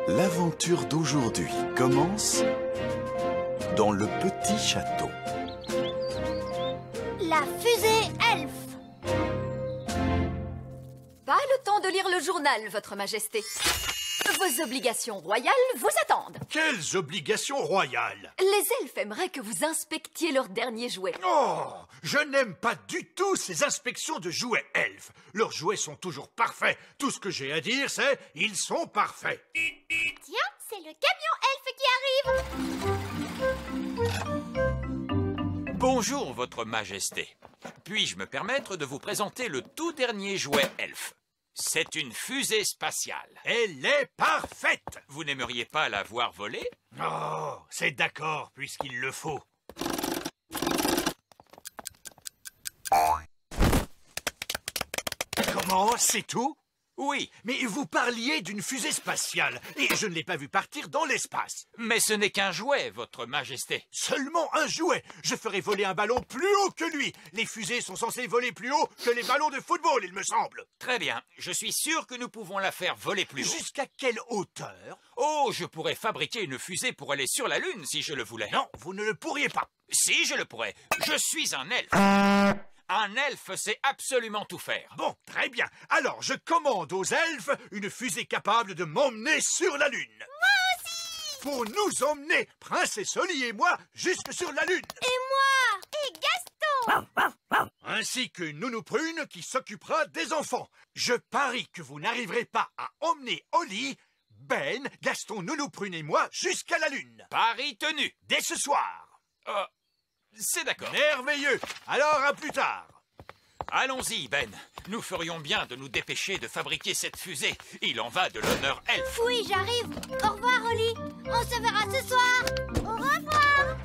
L'aventure d'aujourd'hui commence dans le petit château. La fusée elfe. Pas le temps de lire le journal, Votre Majesté. Vos obligations royales vous attendent. Quelles obligations royales? Les elfes aimeraient que vous inspectiez leurs derniers jouets. Oh, je n'aime pas du tout ces inspections de jouets elfes. Leurs jouets sont toujours parfaits. Tout ce que j'ai à dire, c'est ils sont parfaits. Tiens, c'est le camion elfe qui arrive. Bonjour, Votre Majesté. Puis-je me permettre de vous présenter le tout dernier jouet elfe? C'est une fusée spatiale. Elle est parfaite. Vous n'aimeriez pas la voir voler? Oh, c'est d'accord, puisqu'il le faut. Comment? C'est tout? Oui, Mais vous parliez d'une fusée spatiale, et je ne l'ai pas vue partir dans l'espace. mais ce n'est qu'un jouet, Votre Majesté. Seulement un jouet. Je ferai voler un ballon plus haut que lui. Les fusées sont censées voler plus haut que les ballons de football, il me semble. Très bien, je suis sûr que nous pouvons la faire voler plus haut. Jusqu'à quelle hauteur? Oh, je pourrais fabriquer une fusée pour aller sur la Lune si je le voulais. Non, vous ne le pourriez pas. Si je le pourrais. Je suis un elfe. Un elfe sait absolument tout faire. Bon, très bien. Alors, je commande aux elfes une fusée capable de m'emmener sur la Lune. Moi aussi! Pour nous emmener, Princesse Holly et moi, jusque sur la Lune. Et moi. Et Gaston. Ainsi que Nounou Prune qui s'occupera des enfants. Je parie que vous n'arriverez pas à emmener Holly, Ben, Gaston, Nounou Prune et moi jusqu'à la Lune. Pari tenu. Dès ce soir. C'est d'accord. Merveilleux. Alors, à plus tard. Allons-y, Ben. Nous ferions bien de nous dépêcher de fabriquer cette fusée. Il en va de l'honneur elfe. Oui, j'arrive. Au revoir, Holly. On se verra ce soir. Au revoir.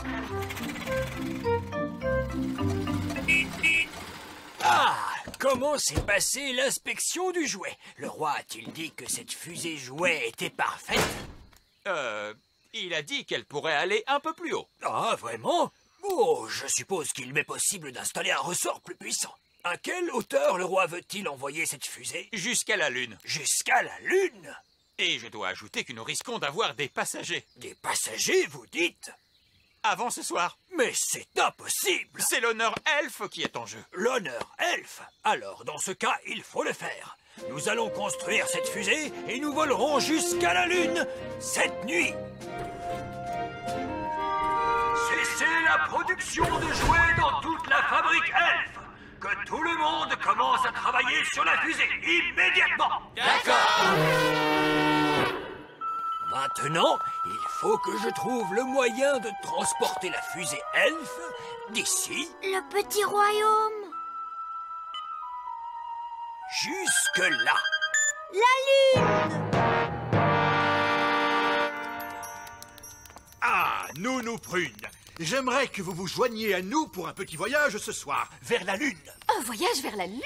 Ah! Comment s'est passée l'inspection du jouet? Le roi a-t-il dit que cette fusée jouet était parfaite? Il a dit qu'elle pourrait aller un peu plus haut. Ah, vraiment? Oh, je suppose qu'il m'est possible d'installer un ressort plus puissant. À quelle hauteur le roi veut-il envoyer cette fusée? Jusqu'à la Lune. Jusqu'à la Lune? Et je dois ajouter que nous risquons d'avoir des passagers. Des passagers, vous dites? Avant ce soir. Mais c'est impossible! C'est l'honneur elfe qui est en jeu. L'honneur elfe? Alors, dans ce cas, il faut le faire. Nous allons construire cette fusée et nous volerons jusqu'à la Lune cette nuit. Cessez la production de jouets dans toute la fabrique elfe. Que tout le monde commence à travailler sur la fusée immédiatement. D'accord. Maintenant, il faut que je trouve le moyen de transporter la fusée elfe d'ici Le petit royaume. jusque-là. La Lune. Ah, Nounou Prune. J'aimerais que vous vous joigniez à nous pour un petit voyage ce soir, vers la Lune. Un voyage vers la Lune?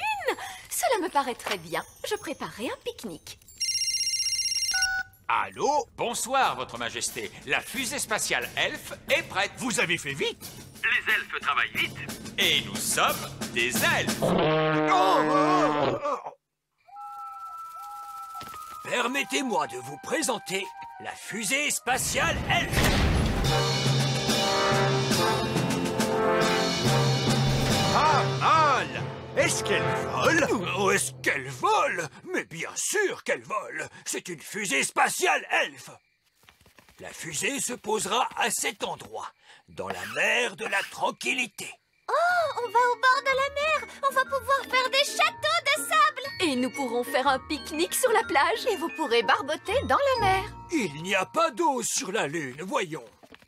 Cela me paraît très bien. Je préparerai un pique-nique. Allô? Bonsoir, Votre Majesté. La fusée spatiale elfe est prête. Vous avez fait vite? Les elfes travaillent vite. Et nous sommes des elfes. Permettez-moi de vous présenter la fusée spatiale elfe. Pas mal! Est-ce qu'elle vole? Oh, est-ce qu'elle vole? Mais bien sûr qu'elle vole. C'est une fusée spatiale elfe. La fusée se posera à cet endroit, dans la mer de la tranquillité. Oh, on va au bord de la mer. On va pouvoir faire des châteaux de sable. Et nous pourrons faire un pique-nique sur la plage et vous pourrez barboter dans la mer. Il n'y a pas d'eau sur la Lune, voyons.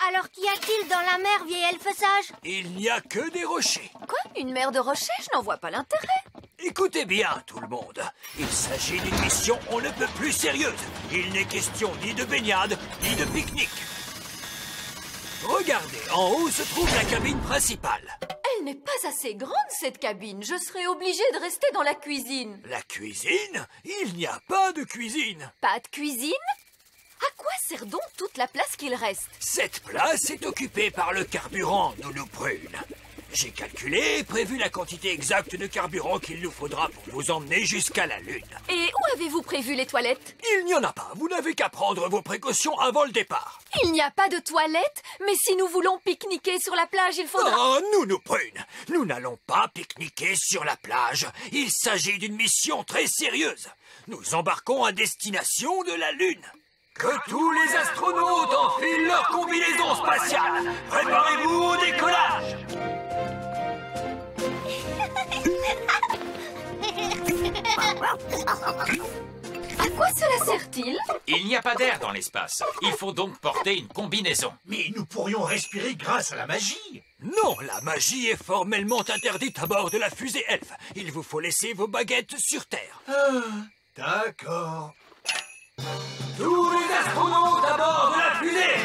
Alors qu'y a-t-il dans la mer, vieil elfe sage? Il n'y a que des rochers. Quoi? Une mer de rochers? Je n'en vois pas l'intérêt. Écoutez bien, tout le monde. Il s'agit d'une mission on ne peut plus sérieuse. Il n'est question ni de baignade, ni de pique-nique. Regardez, en haut se trouve la cabine principale. Elle n'est pas assez grande, cette cabine. Je serai obligée de rester dans la cuisine. La cuisine? Il n'y a pas de cuisine. Pas de cuisine? À quoi sert donc toute la place qu'il reste? Cette place est occupée par le carburant, Nounou Prune. J'ai calculé et prévu la quantité exacte de carburant qu'il nous faudra pour vous emmener jusqu'à la Lune. Et où avez-vous prévu les toilettes? Il n'y en a pas. Vous n'avez qu'à prendre vos précautions avant le départ. Il n'y a pas de toilettes? Mais si nous voulons pique-niquer sur la plage, il faudra... Oh, Nounou Prune, nous n'allons pas pique-niquer sur la plage. Il s'agit d'une mission très sérieuse. Nous embarquons à destination de la Lune. Que tous les astronautes enfilent leur combinaison spatiale. Préparez-vous au décollage. À quoi cela sert-il? Il n'y a pas d'air dans l'espace. Il faut donc porter une combinaison. Mais nous pourrions respirer grâce à la magie. Non, la magie est formellement interdite à bord de la fusée Elf. Il vous faut laisser vos baguettes sur Terre. D'accord. Tous les astronautes à bord de la fusée!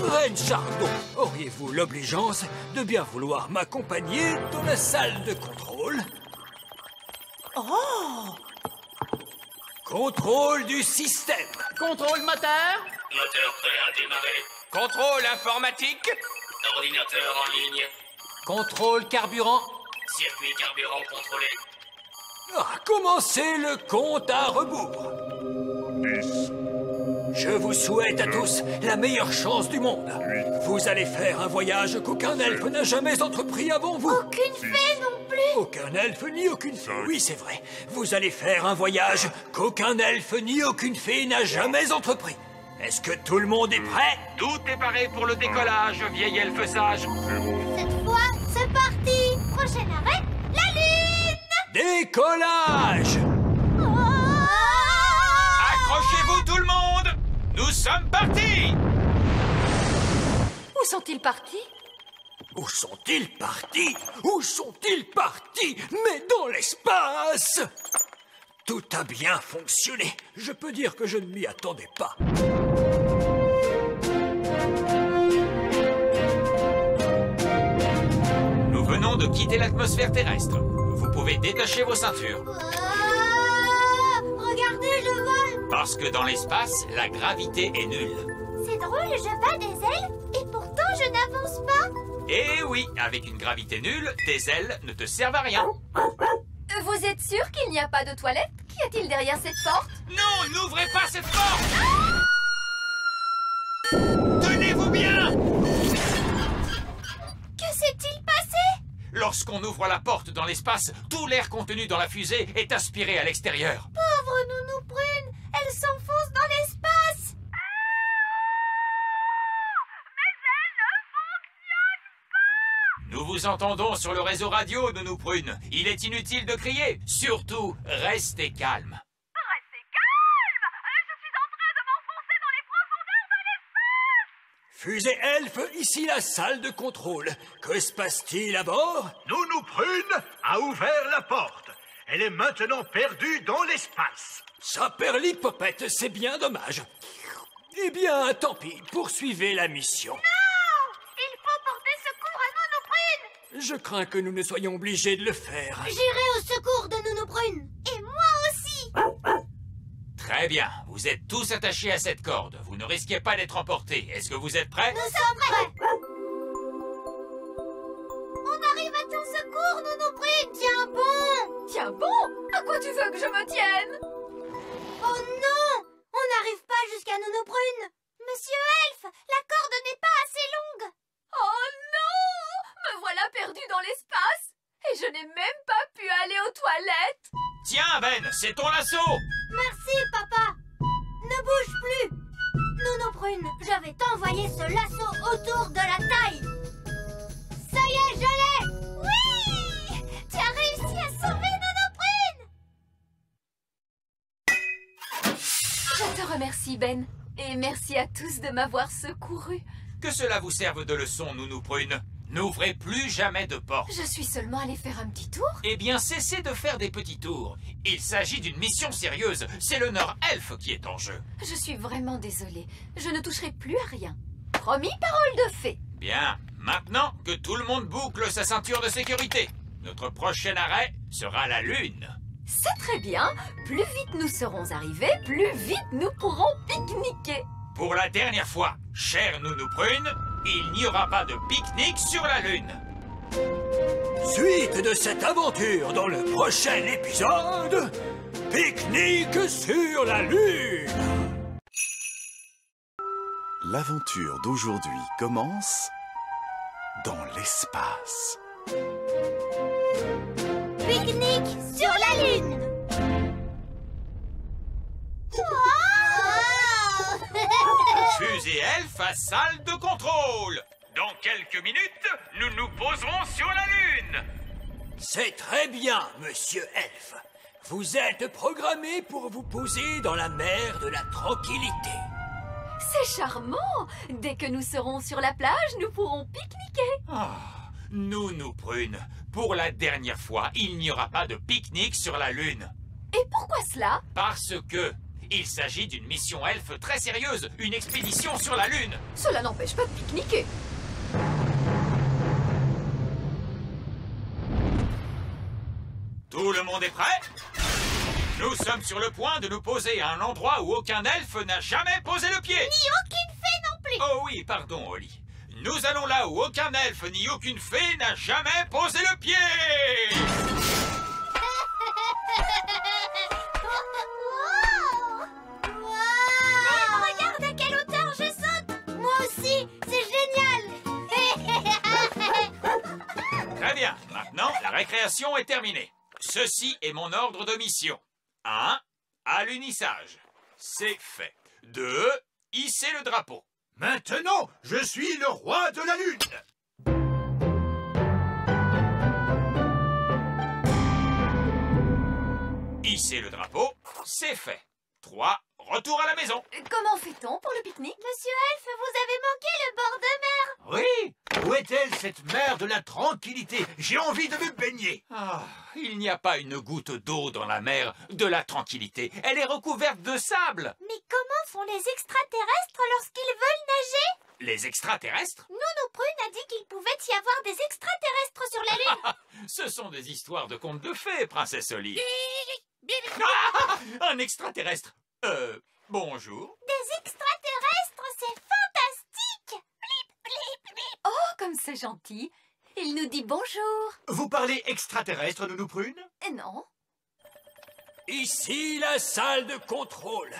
Reine Chardon, auriez-vous l'obligeance de bien vouloir m'accompagner dans la salle de contrôle? Oh! Contrôle du système. Contrôle moteur. Moteur prêt à démarrer. Contrôle informatique. Ordinateur en ligne. Contrôle carburant. Circuit carburant contrôlé. Commencez le compte à rebours. 10. Je vous souhaite à tous la meilleure chance du monde. Vous allez faire un voyage qu'aucun elfe n'a jamais entrepris avant vous. Aucune fée non plus. Aucun elfe ni aucune fée. Oui, c'est vrai. Vous allez faire un voyage qu'aucun elfe ni aucune fée n'a jamais entrepris. Est-ce que tout le monde est prêt? Tout est paré pour le décollage, vieil elfe sage. Cette fois, c'est parti. Prochain arrêt, la Lune. Décollage! Accrochez-vous tout le monde. Nous sommes partis. Où sont-ils partis? Où sont-ils partis? Où sont-ils partis? Mais dans l'espace! Tout a bien fonctionné. Je peux dire que je ne m'y attendais pas. Nous venons de quitter l'atmosphère terrestre. Vous pouvez détacher vos ceintures. Regardez, je vole. Parce que dans l'espace, la gravité est nulle. C'est drôle, je bats des ailes et pourtant je n'avance pas. Eh oui, avec une gravité nulle, tes ailes ne te servent à rien. Vous êtes sûr qu'il n'y a pas de toilettes? Qu'y a-t-il derrière cette porte? Non, n'ouvrez pas cette porte! Tenez-vous bien! Que s'est-il passé? Lorsqu'on ouvre la porte dans l'espace, tout l'air contenu dans la fusée est aspiré à l'extérieur. Pauvre Nounou Prune, elle s'enfonce dans l'espace. Nous vous entendons sur le réseau radio, Nounou Prune. Il est inutile de crier. Surtout, restez calme. Fusée Elf, ici la salle de contrôle. Que se passe-t-il à bord? Nounou Prune a ouvert la porte. Elle est maintenant perdue dans l'espace. Saperlipopette, c'est bien dommage. Eh bien, tant pis, poursuivez la mission. Il faut porter secours à Nounou Prune. Je crains que nous ne soyons obligés de le faire. J'irai au secours de Nounou Prune. Et moi aussi. Très bien, vous êtes tous attachés à cette corde. Vous ne risquez pas d'être emportés. Est-ce que vous êtes prêts? Nous sommes prêts. On arrive à ton secours, Nounou Prune. Tiens bon. Tiens bon, à quoi tu veux que je me tienne? Oh non, on n'arrive pas jusqu'à Nounou Prune. Monsieur Elf, la corde n'est pas assez longue. Oh non! Me voilà perdue dans l'espace et je n'ai même pas pu aller aux toilettes. Tiens, Ben, c'est ton lasso! Merci, papa. Ne bouge plus. Nounou Prune, je vais t'envoyer ce lasso autour de la taille. Ça y est, je l'ai. Oui! Tu as réussi à sauver Nounou Prune. Je te remercie, Ben. Et merci à tous de m'avoir secouru. Que cela vous serve de leçon, Nounou Prune. N'ouvrez plus jamais de porte. Je suis seulement allée faire un petit tour. Eh bien, cessez de faire des petits tours. Il s'agit d'une mission sérieuse. C'est l'honneur elfe qui est en jeu. Je suis vraiment désolée. Je ne toucherai plus à rien. Promis, parole de fée. Bien. Maintenant, que tout le monde boucle sa ceinture de sécurité. Notre prochain arrêt sera la Lune. C'est très bien. Plus vite nous serons arrivés, plus vite nous pourrons pique-niquer. Pour la dernière fois, chère Nounou Prune, il n'y aura pas de pique-nique sur la Lune. Suite de cette aventure dans le prochain épisode, pique-nique sur la Lune. L'aventure d'aujourd'hui commence dans l'espace. Pique-nique sur la Lune. Fusée Elf à salle de contrôle. Dans quelques minutes, nous nous poserons sur la Lune. C'est très bien, monsieur Elf. Vous êtes programmé pour vous poser dans la mer de la tranquillité. C'est charmant! Dès que nous serons sur la plage, nous pourrons pique-niquer. Ah, Nounou Prune, pour la dernière fois, il n'y aura pas de pique-nique sur la Lune. Et pourquoi cela? Parce que il s'agit d'une mission elfe très sérieuse, une expédition sur la Lune. Cela n'empêche pas de pique-niquer. Tout le monde est prêt? Nous sommes sur le point de nous poser à un endroit où aucun elfe n'a jamais posé le pied. Ni aucune fée non plus. Oh oui, pardon, Holly. Nous allons là où aucun elfe ni aucune fée n'a jamais posé le pied. Regarde à quelle hauteur je saute. Moi aussi, c'est génial. Très bien, maintenant la récréation est terminée. Ceci est mon ordre de mission. 1. Alunissage. C'est fait. 2. Hisser le drapeau. Maintenant, je suis le roi de la Lune. Hisser le drapeau, c'est fait. 3. Retour à la maison. Comment fait-on pour le pique-nique? Monsieur Elf, vous avez manqué le bord de mer. Oui, où est-elle cette mer de la tranquillité? J'ai envie de me baigner. Ah, il n'y a pas une goutte d'eau dans la mer de la tranquillité. Elle est recouverte de sable. Mais comment font les extraterrestres lorsqu'ils veulent nager? Les extraterrestres? Nounou Prune a dit qu'il pouvait y avoir des extraterrestres sur la Lune. Ce sont des histoires de contes de fées, princesse Holly. Ah, un extraterrestre. Bonjour. Des extraterrestres, c'est fantastique. Blip, blip, blip. Oh, comme c'est gentil. Il nous dit bonjour. Vous parlez extraterrestre, Nounou Prune? Non. Ici la salle de contrôle.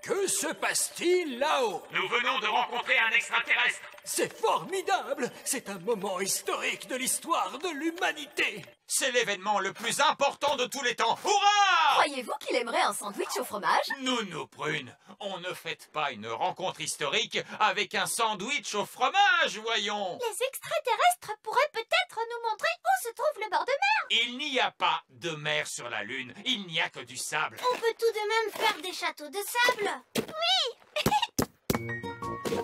Que se passe-t-il là-haut? Nous venons de rencontrer un extraterrestre. C'est formidable! C'est un moment historique de l'histoire de l'humanité! C'est l'événement le plus important de tous les temps. Hurrah! Croyez-vous qu'il aimerait un sandwich au fromage? Nounou Prune, on ne fête pas une rencontre historique avec un sandwich au fromage, voyons. Les extraterrestres pourraient peut-être nous montrer où se trouve le bord de mer. Il n'y a pas de mer sur la Lune, il n'y a que du sable. On peut tout de même faire des châteaux de sable. Oui.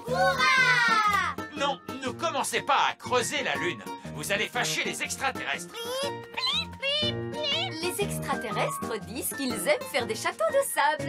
Hurrah! Non, ne commencez pas à creuser la Lune. Vous allez fâcher les extraterrestres. Les extraterrestres disent qu'ils aiment faire des châteaux de sable.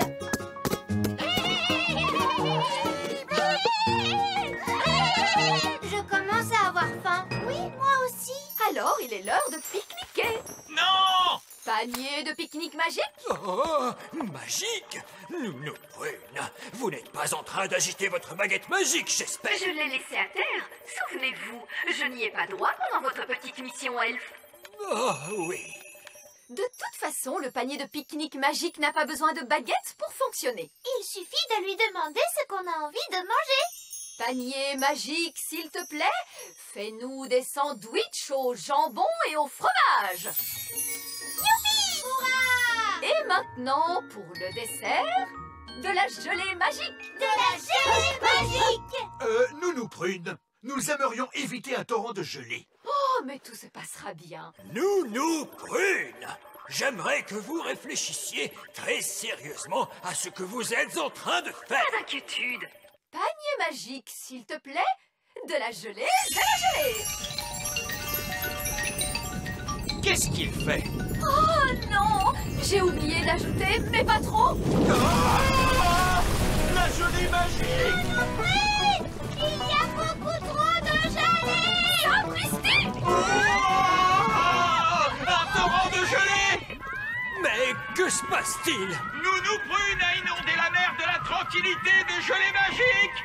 Je commence à avoir faim. Oui, moi aussi. Alors, il est l'heure de pique-niquer. Non! Panier de pique-nique magique? Oh, magique! Nounou Prune, vous n'êtes pas en train d'agiter votre baguette magique, j'espère! Je l'ai laissé à terre. Souvenez-vous, je n'y ai pas droit pendant votre petite mission elfe. Oh, oui. De toute façon, le panier de pique-nique magique n'a pas besoin de baguette pour fonctionner. Il suffit de lui demander ce qu'on a envie de manger. Panier magique, s'il te plaît, fais-nous des sandwichs au jambon et au fromage. Youpi! Hurrah! Et maintenant, pour le dessert, de la gelée magique. De la gelée magique! Nounou Prune, nous aimerions éviter un torrent de gelée. Oh, mais tout se passera bien. Nounou Prune, j'aimerais que vous réfléchissiez très sérieusement à ce que vous êtes en train de faire. Pas d'inquiétude. Panier magique, s'il te plaît, de la gelée, de la gelée. Qu'est-ce qu'il fait? Oh non, j'ai oublié d'ajouter, mais pas trop. Ah! La gelée magique! Oui! Il y a beaucoup trop de gelée! Sapristi! Ah! Un torrent de gelée! Mais que se passe-t-il? Nounou Prune a inondé la mer de la tranquillité de gelée magique!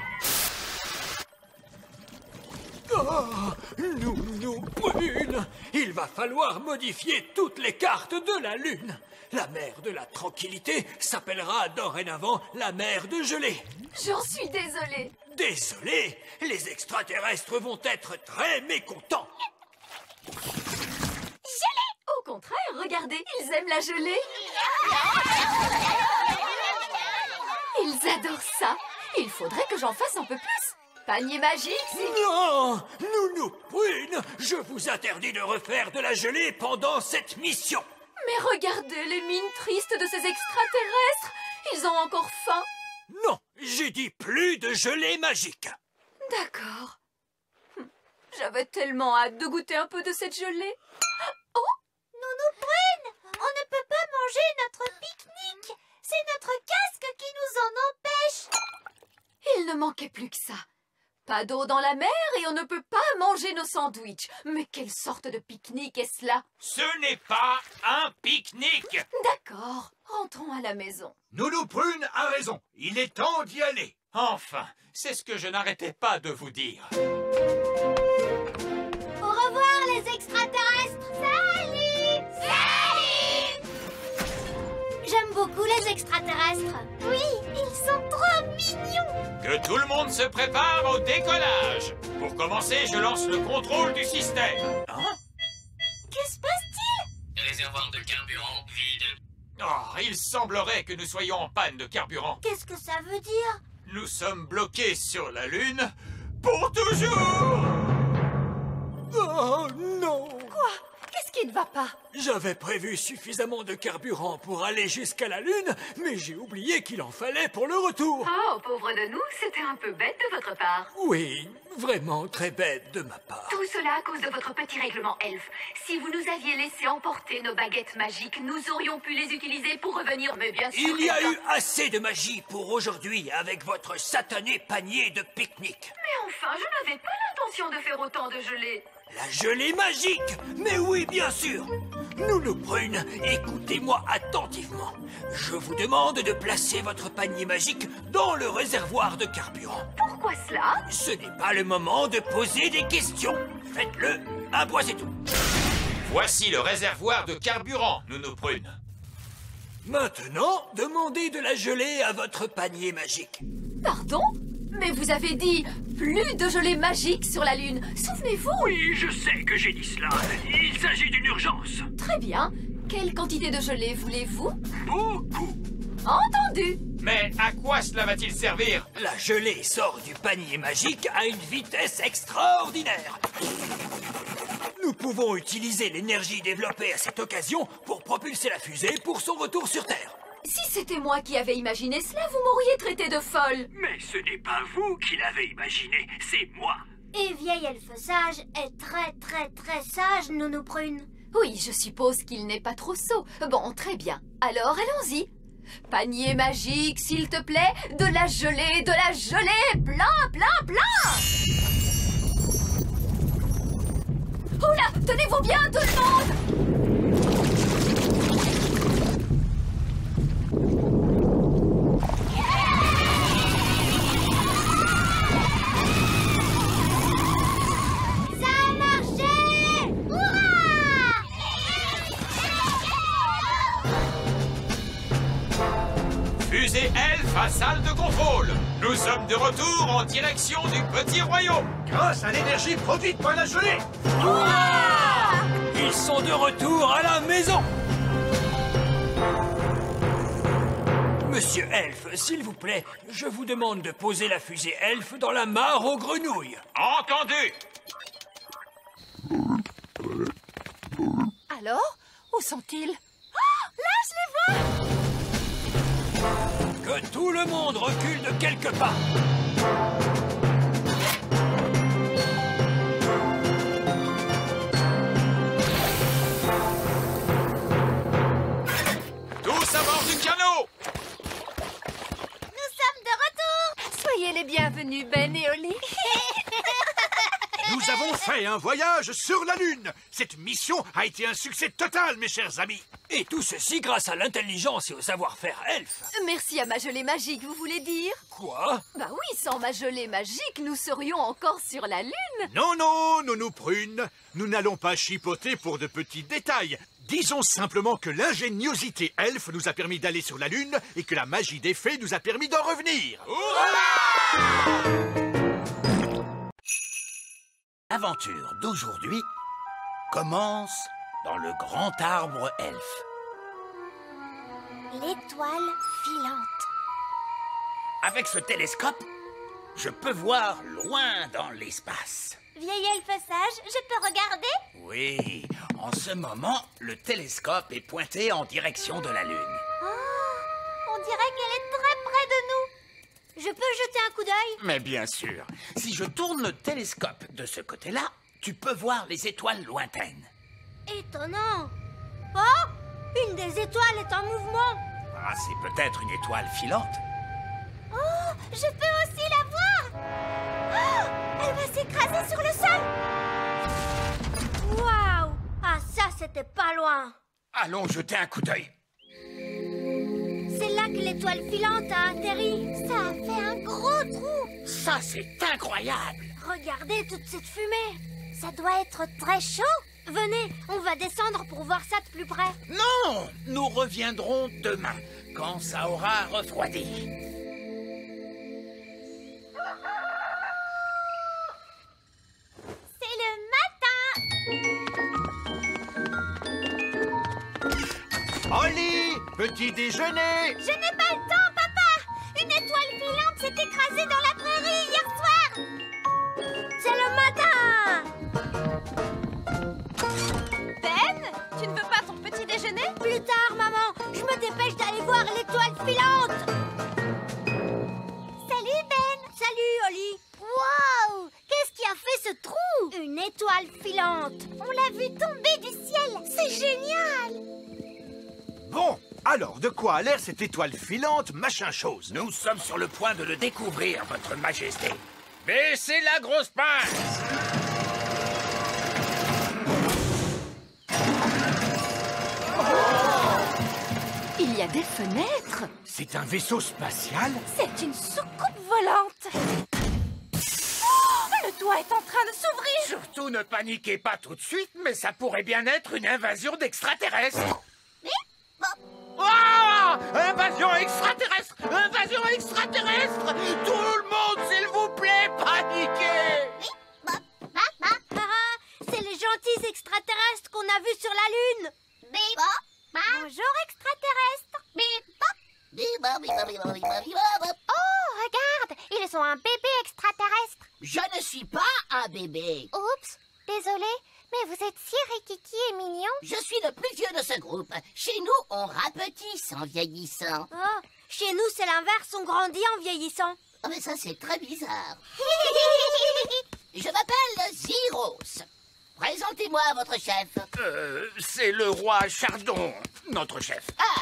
Oh, Nounou Brune, il va falloir modifier toutes les cartes de la Lune. La mer de la tranquillité s'appellera dorénavant la mer de gelée. J'en suis désolée. Désolé, les extraterrestres vont être très mécontents. Au contraire, regardez, ils aiment la gelée. Ils adorent ça. Il faudrait que j'en fasse un peu plus. Panier magique, Non, Nounou Brune, je vous interdis de refaire de la gelée pendant cette mission. Mais regardez les mines tristes de ces extraterrestres. Ils ont encore faim. Non, j'ai dit plus de gelée magique. D'accord. J'avais tellement hâte de goûter un peu de cette gelée. Nounou Brune, on ne peut pas manger notre pique-nique. C'est notre casque qui nous en empêche. Il ne manquait plus que ça. Pas d'eau dans la mer et on ne peut pas manger nos sandwichs. Mais quelle sorte de pique-nique est-ce là? Ce n'est pas un pique-nique. D'accord, rentrons à la maison. Nounou Prune a raison. Il est temps d'y aller. Enfin, c'est ce que je n'arrêtais pas de vous dire. Au revoir les extraterrestres. Salut! Salut! J'aime beaucoup les extraterrestres. Oui, ils sont trop mignons. Que tout le monde se prépare au décollage. Pour commencer, je lance le contrôle du système. Hein? Que se passe-t-il? Réservoir de carburant vide. Oh, il semblerait que nous soyons en panne de carburant. Qu'est-ce que ça veut dire? Nous sommes bloqués sur la Lune pour toujours. Oh non! Qu'est-ce qui ne va pas? J'avais prévu suffisamment de carburant pour aller jusqu'à la Lune, mais j'ai oublié qu'il en fallait pour le retour. Oh, pauvre de nous, c'était un peu bête de votre part. Oui, vraiment très bête de ma part. Tout cela à cause de votre petit règlement elfe. Si vous nous aviez laissé emporter nos baguettes magiques, nous aurions pu les utiliser pour revenir, mais bien sûr... Il y a eu assez de magie pour aujourd'hui avec votre satané panier de pique-nique. Mais enfin, je n'avais pas l'intention de faire autant de gelée. La gelée magique! Mais oui, bien sûr! Nounou Brune, écoutez-moi attentivement. Je vous demande de placer votre panier magique dans le réservoir de carburant. Pourquoi cela? Ce n'est pas le moment de poser des questions. Faites-le, un point c'est tout. Voici le réservoir de carburant, Nounou Prune. Maintenant, demandez de la gelée à votre panier magique. Pardon? Mais vous avez dit plus de gelée magique sur la Lune. Souvenez-vous? Oui, je sais que j'ai dit cela. Il s'agit d'une urgence. Très bien. Quelle quantité de gelée voulez-vous? Beaucoup. Entendu. Mais à quoi cela va-t-il servir? La gelée sort du panier magique à une vitesse extraordinaire. Nous pouvons utiliser l'énergie développée à cette occasion pour propulser la fusée pour son retour sur Terre. Si c'était moi qui avais imaginé cela, vous m'auriez traité de folle. Mais ce n'est pas vous qui l'avez imaginé, c'est moi. Et vieil elfe sage est très sage, Nounou Prune. Oui, je suppose qu'il n'est pas trop sot. Bon, très bien. Alors, allons-y. Panier magique, s'il te plaît. De la gelée, plein, plein, plein. Oula, tenez-vous bien, tout le monde. Fusée elfe à salle de contrôle. Nous sommes de retour en direction du petit royaume. Grâce à l'énergie produite par la gelée. Ils sont de retour à la maison. Monsieur Elfe, s'il vous plaît, je vous demande de poser la fusée Elfe dans la mare aux grenouilles. Entendu. Alors, où sont-ils? Que tout le monde recule de quelques pas. Tous à bord du canot. Nous sommes de retour. Soyez les bienvenus, Ben et Oli. Nous avons fait un voyage sur la Lune. Cette mission a été un succès total, mes chers amis. Et tout ceci grâce à l'intelligence et au savoir-faire elfe. Merci à ma gelée magique, vous voulez dire? Quoi? Bah oui, sans ma gelée magique, nous serions encore sur la Lune. Non, non, Nounou Prune, nous n'allons pas chipoter pour de petits détails. Disons simplement que l'ingéniosité elfe nous a permis d'aller sur la Lune et que la magie des fées nous a permis d'en revenir. L'aventure d'aujourd'hui commence dans le grand arbre elfe. L'étoile filante. Avec ce télescope, je peux voir loin dans l'espace. Vieil elfe sage, je peux regarder? Oui, en ce moment, le télescope est pointé en direction de la Lune. Oh, on dirait qu'elle est très près de nous. Je peux jeter un coup d'œil? Mais bien sûr, si je tourne le télescope de ce côté-là, tu peux voir les étoiles lointaines. Étonnant. Oh, une des étoiles est en mouvement. Ah, c'est peut-être une étoile filante. Oh, je peux aussi la voir. Oh, elle va s'écraser sur le sol. Waouh. Ah, ça, c'était pas loin. Allons jeter un coup d'œil. C'est là que l'étoile filante a atterri. Ça a fait un gros trou. Ça, c'est incroyable. Regardez toute cette fumée. Ça doit être très chaud. Venez, on va descendre pour voir ça de plus près. Non, nous reviendrons demain, quand ça aura refroidi. C'est le matin. Oli, petit déjeuner. Je n'ai pas le temps, papa. Une étoile filante s'est écrasée dans la prairie hier soir. C'est le matin. Ben, tu ne veux pas ton petit déjeuner? Plus tard, maman. Je me dépêche d'aller voir l'étoile filante. Salut, Ben. Salut, Oli. Waouh! Qu'est-ce qui a fait ce trou? Une étoile filante. On l'a vue tomber du ciel. C'est génial. Bon, alors de quoi a l'air cette étoile filante, machin chose? Nous sommes sur le point de le découvrir, votre majesté. Baissez la grosse pince! Il y a des fenêtres. C'est un vaisseau spatial? C'est une soucoupe volante. Oh, le toit est en train de s'ouvrir. Surtout ne paniquez pas tout de suite, mais ça pourrait bien être une invasion d'extraterrestres. Ah! Invasion extraterrestre! Invasion extraterrestre! Tout le monde, s'il vous plaît, paniquez! C'est les gentils extraterrestres qu'on a vus sur la Lune. Bonjour, extraterrestres. Oh, regarde, ils ont un bébé extraterrestre. Je ne suis pas un bébé. Oups, désolé, mais vous êtes si rikiki et mignon. Je suis le plus vieux de ce groupe. Chez nous, on rapetisse en vieillissant. Oh, chez nous, c'est l'inverse, on grandit en vieillissant. Oh, mais ça, c'est très bizarre. Je m'appelle Zyros. Présentez-moi votre chef. C'est le roi Chardon, notre chef. Ah,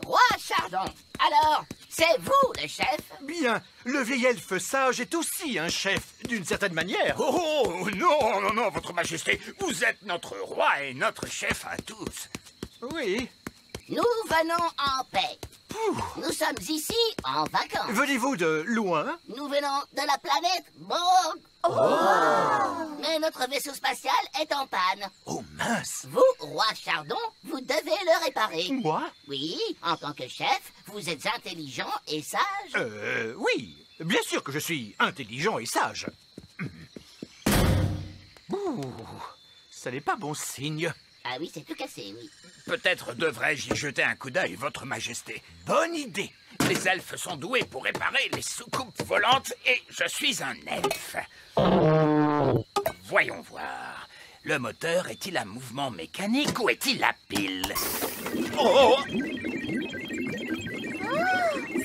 roi Chardon. Alors, c'est vous le chef? Bien, le vieil elfe sage est aussi un chef, d'une certaine manière. Oh, non, non, non, votre majesté, vous êtes notre roi et notre chef à tous. Oui. Nous venons en paix. Nous sommes ici en vacances. Venez-vous de loin? Nous venons de la planète Borg. Oh! Mais notre vaisseau spatial est en panne. Oh mince! Vous, roi Chardon, vous devez le réparer. Moi? Oui, en tant que chef, vous êtes intelligent et sage. Oui, bien sûr que je suis intelligent et sage. Ouh, ça n'est pas bon signe. Ah oui, c'est tout cassé, oui. Peut-être devrais-je y jeter un coup d'œil, votre majesté. Bonne idée. Les elfes sont doués pour réparer les soucoupes volantes et je suis un elfe. Voyons voir. Le moteur est-il à mouvement mécanique ou est-il à pile? Oh!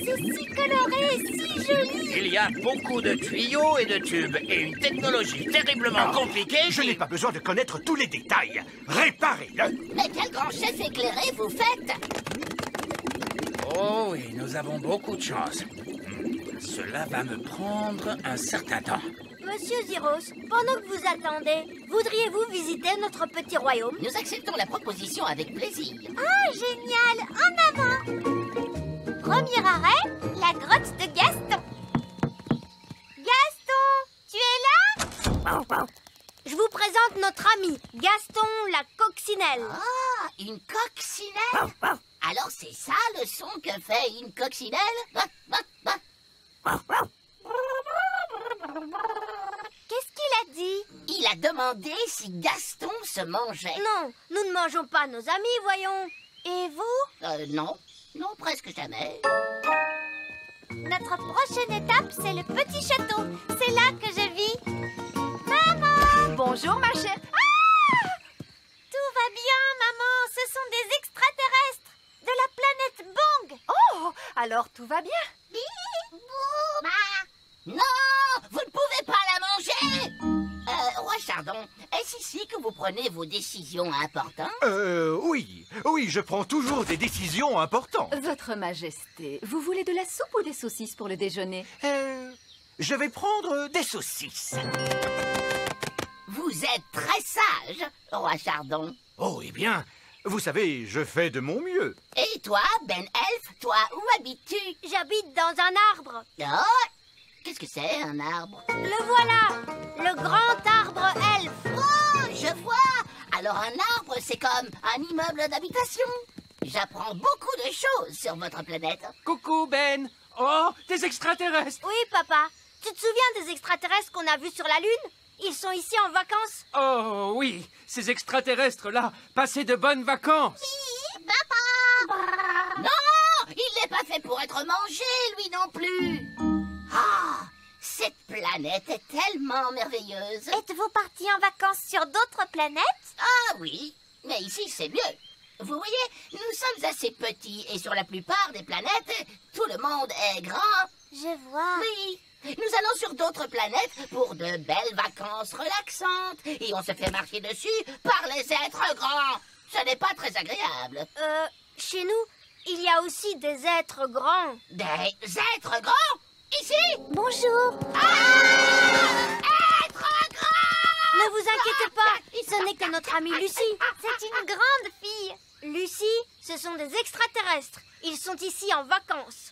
C'est si coloré, si joli. Il y a beaucoup de tuyaux et de tubes et une technologie terriblement compliquée. Je n'ai pas besoin de connaître tous les détails. Réparez-le. Mais quel grand chef éclairé vous faites? Oh oui, nous avons beaucoup de chance. Cela va me prendre un certain temps. Monsieur Zyros, pendant que vous attendez, vous Voudriez-vous visiter notre petit royaume? Nous acceptons la proposition avec plaisir. Oh, génial! En avant! Premier arrêt, la grotte de Gaston. Gaston, tu es là? Je vous présente notre ami, Gaston la coccinelle. Ah, une coccinelle? Alors c'est ça le son que fait une coccinelle? Qu'est-ce qu'il a dit? Il a demandé si Gaston se mangeait. Non, nous ne mangeons pas nos amis, voyons. Et vous? Non. Non, presque jamais. Notre prochaine étape, c'est le petit château. C'est là que je vis. Maman! Bonjour, ma chère. Ah! Tout va bien, maman. Ce sont des extraterrestres de la planète Bang. Oh, alors tout va bien. Non, vous ne pouvez pas la manger. Roi Chardon, est-ce ici que vous prenez vos décisions importantes? Oui, je prends toujours des décisions importantes. Votre Majesté, vous voulez de la soupe ou des saucisses pour le déjeuner? Je vais prendre des saucisses. Vous êtes très sage, Roi Chardon. Oh, eh bien, vous savez, je fais de mon mieux. Et toi, Ben Elf, toi, où habites-tu? J'habite dans un arbre. Oh, qu'est-ce que c'est, un arbre? Le voilà, le grand arbre elfe. Oh, je vois. Alors un arbre, c'est comme un immeuble d'habitation. J'apprends beaucoup de choses sur votre planète. Coucou, Ben. Oh, des extraterrestres. Oui, papa. Tu te souviens des extraterrestres qu'on a vus sur la Lune? Ils sont ici en vacances. Oh, oui, ces extraterrestres-là, passaient de bonnes vacances. Oui, papa. Non, il n'est pas fait pour être mangé, lui non plus. Ah, cette planète est tellement merveilleuse. Êtes-vous partis en vacances sur d'autres planètes? Ah oui, mais ici c'est mieux. Vous voyez, nous sommes assez petits et sur la plupart des planètes, tout le monde est grand. Je vois. Oui, nous allons sur d'autres planètes pour de belles vacances relaxantes et on se fait marcher dessus par les êtres grands. Ce n'est pas très agréable. Chez nous, il y a aussi des êtres grands. Des êtres grands? Ici? Bonjour. Ah! Êtres grands! Ne vous inquiétez pas, ce n'est que notre amie Lucie. C'est une grande fille. Lucie, ce sont des extraterrestres. Ils sont ici en vacances.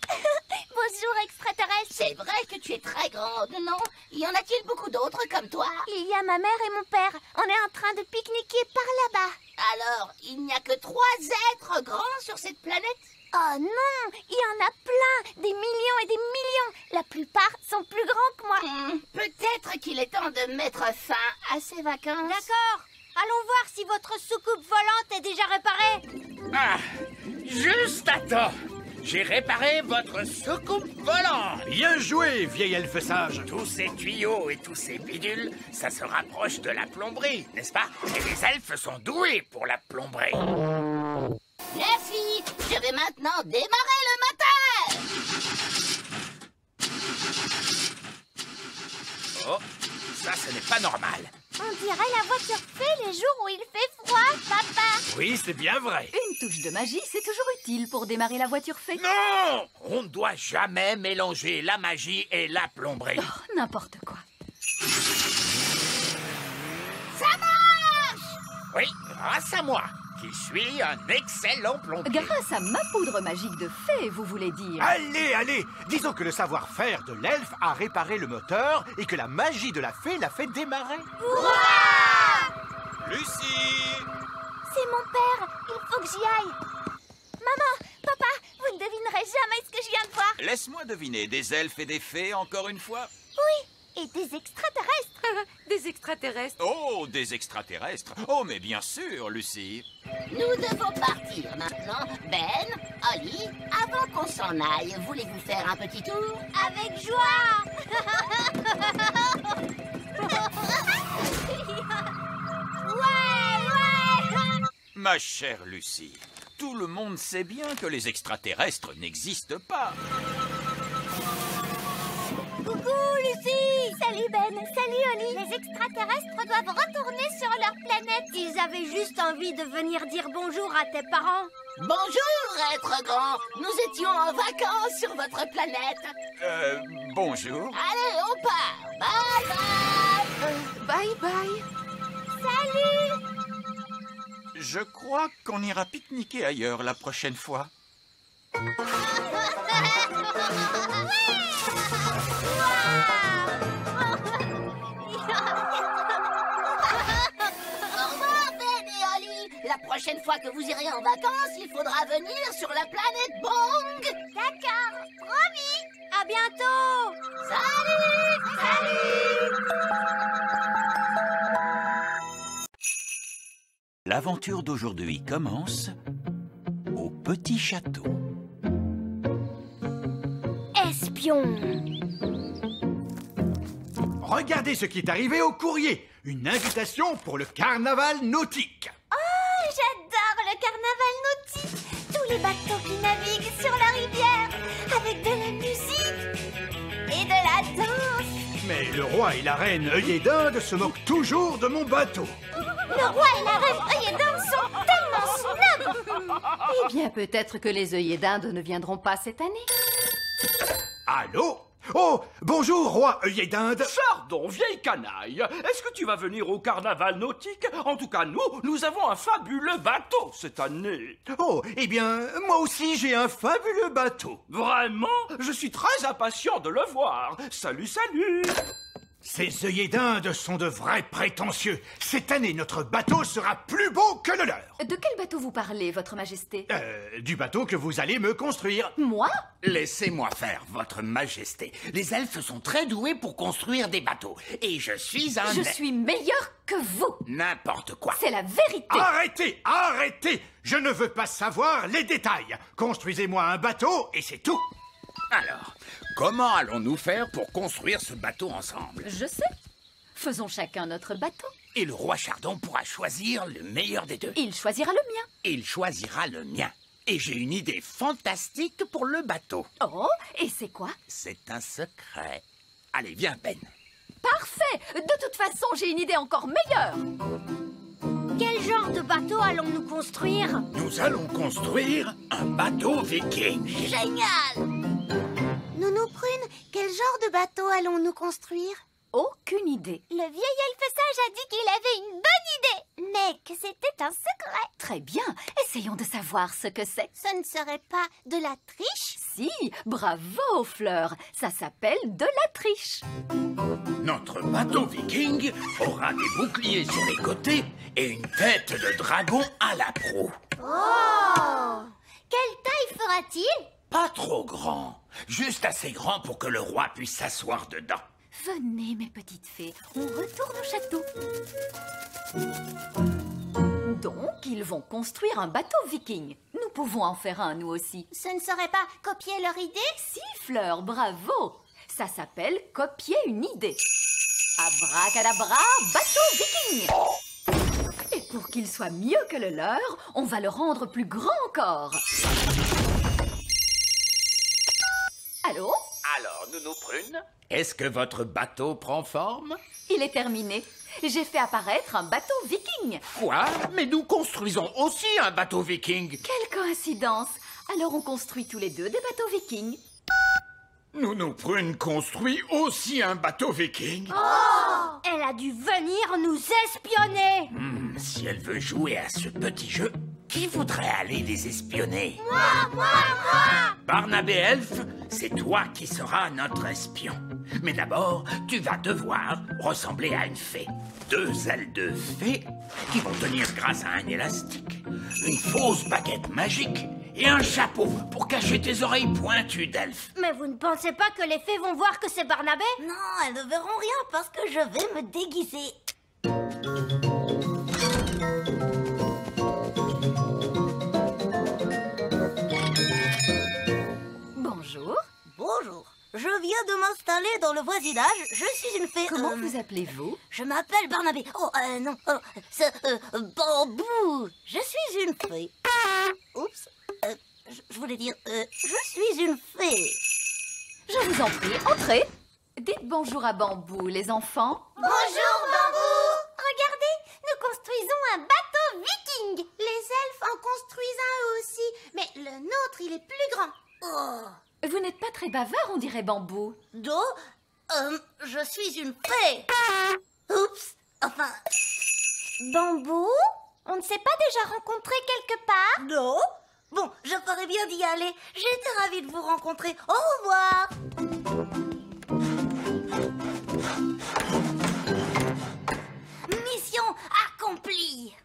Bonjour, extraterrestres. C'est vrai que tu es très grande, non? Y en a-t-il beaucoup d'autres comme toi? Il y a ma mère et mon père. On est en train de pique-niquer par là-bas. Alors, il n'y a que 3 êtres grands sur cette planète? Oh non, il y en a plein, des millions et des millions. La plupart sont plus grands que moi. Peut-être qu'il est temps de mettre fin à ces vacances. D'accord. Allons voir si votre soucoupe volante est déjà réparée. Ah, juste à temps. J'ai réparé votre soucoupe volante. Bien joué, vieil elfe sage. Tous ces tuyaux et tous ces bidules, ça se rapproche de la plomberie, n'est-ce pas? Et les elfes sont doués pour la plomberie. Merci. Je vais maintenant démarrer le moteur. Oh, ça, ce n'est pas normal. On dirait la voiture fée les jours où il fait froid, papa. Oui, c'est bien vrai. Une touche de magie, c'est toujours utile pour démarrer la voiture fée. Non! On ne doit jamais mélanger la magie et la plomberie. Oh, n'importe quoi. Ça marche! Oui, grâce à moi, qui suis un excellent plombier. Grâce à ma poudre magique de fée, vous voulez dire? Allez, disons que le savoir-faire de l'elfe a réparé le moteur et que la magie de la fée l'a fait démarrer. Lucie! C'est mon père, il faut que j'y aille. Maman, papa, vous ne devinerez jamais ce que je viens de voir. Laisse-moi deviner, des elfes et des fées encore une fois? Oui, et des extraterrestres. Des extraterrestres. Oh, des extraterrestres. Oh, mais bien sûr, Lucie. Nous devons partir maintenant. Ben, Holly, avant qu'on s'en aille, voulez-vous faire un petit tour? Avec joie. Ouais. Ma chère Lucie, tout le monde sait bien que les extraterrestres n'existent pas. Coucou, Lucie. Salut, Ben. Salut, Holly. Les extraterrestres doivent retourner sur leur planète. Ils avaient juste envie de venir dire bonjour à tes parents. Bonjour, êtres grands. Nous étions en vacances sur votre planète. Bonjour. Allez, on part. Bye bye. Bye bye. Salut! Je crois qu'on ira pique-niquer ailleurs la prochaine fois. Au revoir, Ben et Oli. La prochaine fois que vous irez en vacances, il faudra venir sur la planète Bong. D'accord, promis! À bientôt! Salut! Salut! L'aventure d'aujourd'hui commence au petit château. Espion! Regardez ce qui est arrivé au courrier. Une invitation pour le carnaval nautique. Oh, j'adore le carnaval nautique! Tous les bateaux qui naviguent sur la rivière avec de la musique et de la danse. Mais le roi et la reine œillet d'Inde se moquent toujours de mon bateau. Le roi et la reine œillet d'Inde sont tellement snobs. Eh bien, peut-être que les œillets d'Inde ne viendront pas cette année. Allô? Oh, bonjour, roi œillet d'Inde. Chardon, vieille canaille, est-ce que tu vas venir au carnaval nautique? En tout cas, nous avons un fabuleux bateau cette année. Oh, eh bien, moi aussi j'ai un fabuleux bateau. Vraiment? Je suis très impatient de le voir. Salut, salut! Ces œillets d'Inde sont de vrais prétentieux. Cette année, notre bateau sera plus beau que le leur. De quel bateau vous parlez, votre majesté? Du bateau que vous allez me construire. Moi? Laissez-moi faire, votre majesté. Les elfes sont très doués pour construire des bateaux. Et je suis un... Je suis meilleur que vous. N'importe quoi. C'est la vérité. Arrêtez, arrêtez. Je ne veux pas savoir les détails. Construisez-moi un bateau et c'est tout. Alors, comment allons-nous faire pour construire ce bateau ensemble? Je sais. Faisons chacun notre bateau. Et le roi Chardon pourra choisir le meilleur des deux. Il choisira le mien. Il choisira le mien. Et j'ai une idée fantastique pour le bateau. Oh, et c'est quoi? C'est un secret. Allez, viens, Ben. Parfait. De toute façon, j'ai une idée encore meilleure. Quel genre de bateau allons-nous construire? Nous allons construire un bateau viking. Génial! Nounou Prune, quel genre de bateau allons-nous construire? Aucune idée. Le vieil elfe sage a dit qu'il avait une bonne idée, mais que c'était un secret. Très bien. Essayons de savoir ce que c'est. Ce ne serait pas de la triche? Si, bravo, Fleur. Ça s'appelle de la triche. Notre bateau viking aura des boucliers sur les côtés et une tête de dragon à la proue. Oh! Quelle taille fera-t-il? Pas trop grand, juste assez grand pour que le roi puisse s'asseoir dedans. Venez, mes petites fées, on retourne au château. Donc, ils vont construire un bateau viking. Nous pouvons en faire un, nous aussi. Ce ne serait pas copier leur idée? Si, Fleur, bravo. Ça s'appelle copier une idée. Abracadabra, bateau viking. Et pour qu'il soit mieux que le leur, on va le rendre plus grand encore. Allô? Alors, Nounou Prune, est-ce que votre bateau prend forme? Il est terminé. J'ai fait apparaître un bateau viking. Quoi? Mais nous construisons aussi un bateau viking. Quelle coïncidence. Alors on construit tous les deux des bateaux vikings. Nounou Prune construit aussi un bateau viking. Oh! Elle a dû venir nous espionner. Si elle veut jouer à ce petit jeu, qui voudrait aller les espionner? Moi! Barnabé Elfe, c'est toi qui seras notre espion. Mais d'abord, tu vas devoir ressembler à une fée. 2 ailes de fée qui vont tenir grâce à un élastique, une fausse baguette magique et un chapeau pour cacher tes oreilles pointues d'elfe. Mais vous ne pensez pas que les fées vont voir que c'est Barnabé? Non, elles ne verront rien parce que je vais me déguiser. Bonjour. Bonjour. Je viens de m'installer dans le voisinage. Je suis une fée. Comment vous appelez-vous? Je m'appelle Barnabé. Oh, non. Oh, c'est Bambou. Je suis une fée. Oups. Je voulais dire, je suis une fée. Je vous en prie, entrez. Dites bonjour à Bambou, les enfants. Bonjour, Bambou. Regardez, nous construisons un bateau viking. Les elfes en construisent un eux aussi. Mais le nôtre, il est plus grand. Oh. Vous n'êtes pas très bavard, on dirait Bambou. Je suis une fée. Oups. Enfin, Bambou? On ne s'est pas déjà rencontrés quelque part? Non? Bon, je ferais bien d'y aller. J'étais ravie de vous rencontrer. Au revoir. Mission accomplie.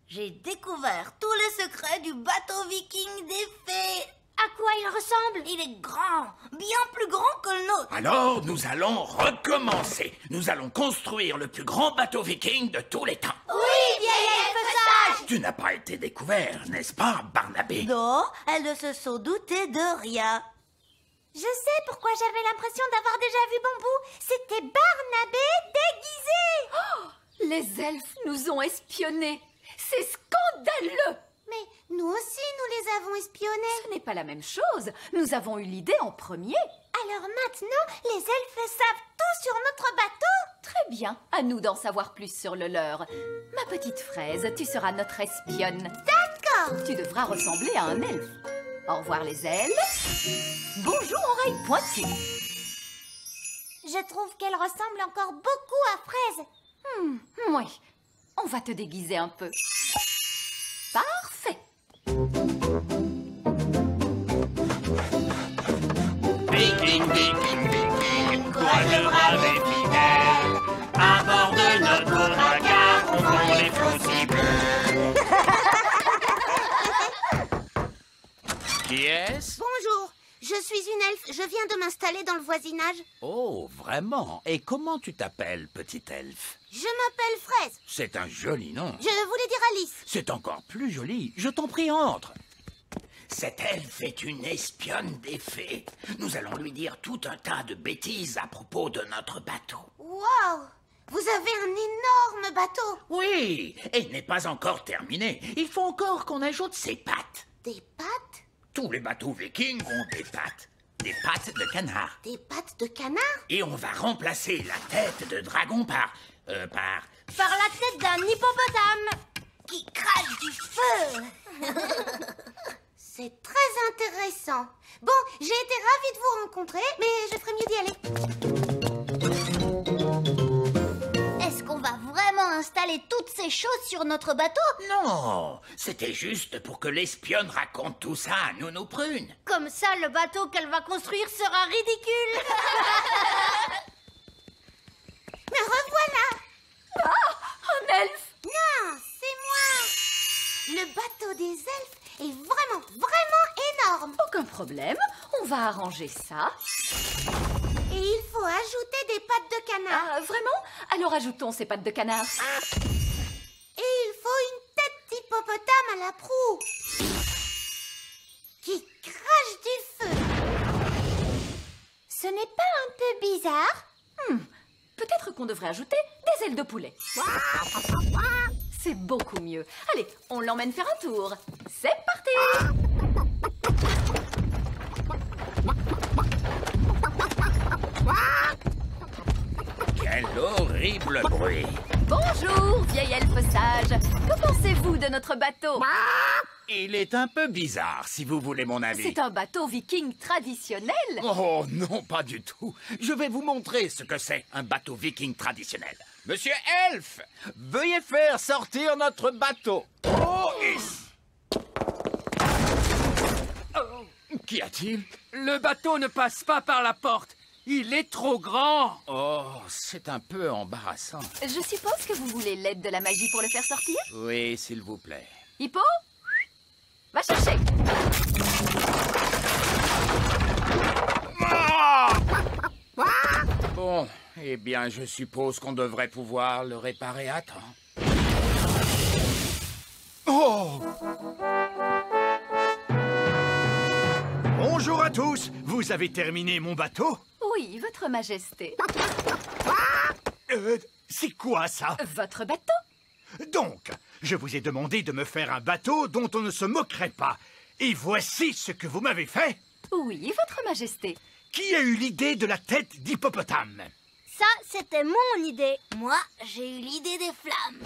J'ai découvert tous les secrets du bateau viking des fées. À quoi il ressemble? Il est grand, bien plus grand que le nôtre. Alors, nous allons recommencer. Nous allons construire le plus grand bateau viking de tous les temps. Oui, vieille elfe sage! Tu n'as pas été découvert, n'est-ce pas, Barnabé? Non, elles ne se sont doutées de rien. Je sais pourquoi j'avais l'impression d'avoir déjà vu Bambou. C'était Barnabé déguisé. Oh, les elfes nous ont espionnés. C'est scandaleux. Mais nous aussi, nous les avons espionnés. Ce n'est pas la même chose. Nous avons eu l'idée en premier. Alors maintenant, les elfes savent tout sur notre bateau? Très bien. À nous d'en savoir plus sur le leur. Ma petite fraise, tu seras notre espionne. D'accord. Tu devras ressembler à un elfe. Au revoir les elfes. Bonjour oreille pointue. Je trouve qu'elle ressemble encore beaucoup à Fraise. Oui. On va te déguiser un peu. Parfait. Viking, viking, viking, courageux, brave et fidèle. À bord de notre beau regard, on prend les flots si bleus. Qui est-ce? Bonjour, je suis une elfe. Je viens de m'installer dans le voisinage. Oh, vraiment? Et comment tu t'appelles, petite elfe? Je m'appelle Fraise. C'est un joli nom. Je voulais dire Alice. C'est encore plus joli. Je t'en prie, entre. Cette elfe est une espionne des fées. Nous allons lui dire tout un tas de bêtises à propos de notre bateau. Waouh! Vous avez un énorme bateau. Oui, et il n'est pas encore terminé. Il faut encore qu'on ajoute ses pattes. Des pattes? Tous les bateaux vikings ont des pattes. Des pattes de canard. Des pattes de canard? Et on va remplacer la tête de dragon par Par la tête d'un hippopotame Qui crache du feu. C'est très intéressant. Bon, j'ai été ravie de vous rencontrer, mais je ferais mieux d'y aller. Est-ce qu'on va vraiment installer toutes ces choses sur notre bateau? Non, c'était juste pour que l'espionne raconte tout ça à Nounou Prune. Comme ça, le bateau qu'elle va construire sera ridicule. Me revoilà. Un elfe. Non, c'est moi. Le bateau des elfes est vraiment énorme. Aucun problème. On va arranger ça. Et il faut ajouter des pattes de canard. Ah, vraiment? Alors ajoutons ces pattes de canard. Et il faut une tête d'hippopotame à la proue qui crache du feu. Ce n'est pas un peu bizarre? Peut-être qu'on devrait ajouter des ailes de poulet. C'est beaucoup mieux. Allez, on l'emmène faire un tour. C'est parti! Quel horrible bruit. Bonjour, vieille elfe sage. Que pensez-vous de notre bateau? Il est un peu bizarre, si vous voulez mon avis. C'est un bateau viking traditionnel. Oh non, pas du tout. Je vais vous montrer ce que c'est un bateau viking traditionnel. Monsieur Elfe, veuillez faire sortir notre bateau. Oh, qu'y a-t-il? Le bateau ne passe pas par la porte. Il est trop grand. Oh, c'est un peu embarrassant. Je suppose que vous voulez l'aide de la magie pour le faire sortir? Oui, s'il vous plaît. Hippo? Va chercher. Bon, eh bien, je suppose qu'on devrait pouvoir le réparer à temps. Oh! Bonjour à tous. Vous avez terminé mon bateau? Oui, votre majesté. C'est quoi ça? Votre bateau? Donc, je vous ai demandé de me faire un bateau dont on ne se moquerait pas. Et voici ce que vous m'avez fait. Oui, votre majesté. Qui a eu l'idée de la tête d'hippopotame? Ça, c'était mon idée. Moi, j'ai eu l'idée des flammes.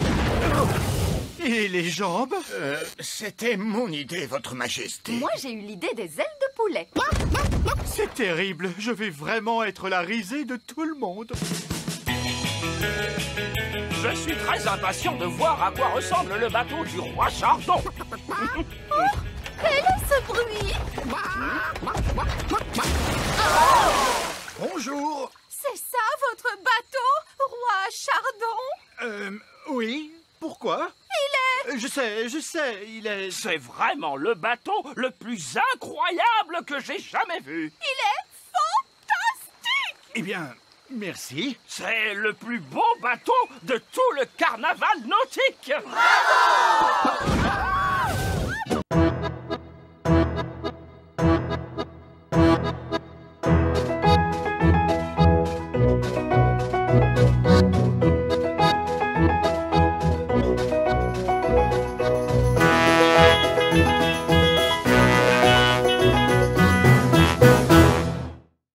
Et les jambes? C'était mon idée, votre majesté. Moi, j'ai eu l'idée des ailes de poulet. C'est terrible. Je vais vraiment être la risée de tout le monde. Je suis très impatient de voir à quoi ressemble le bateau du roi Chardon. Quel est ce bruit? Bonjour. C'est ça votre bateau, roi Chardon? Oui. Pourquoi? Il est... Je sais, il est... C'est vraiment le bateau le plus incroyable que j'ai jamais vu. Il est fantastique! Eh bien, merci. C'est le plus beau bateau de tout le carnaval nautique. Bravo!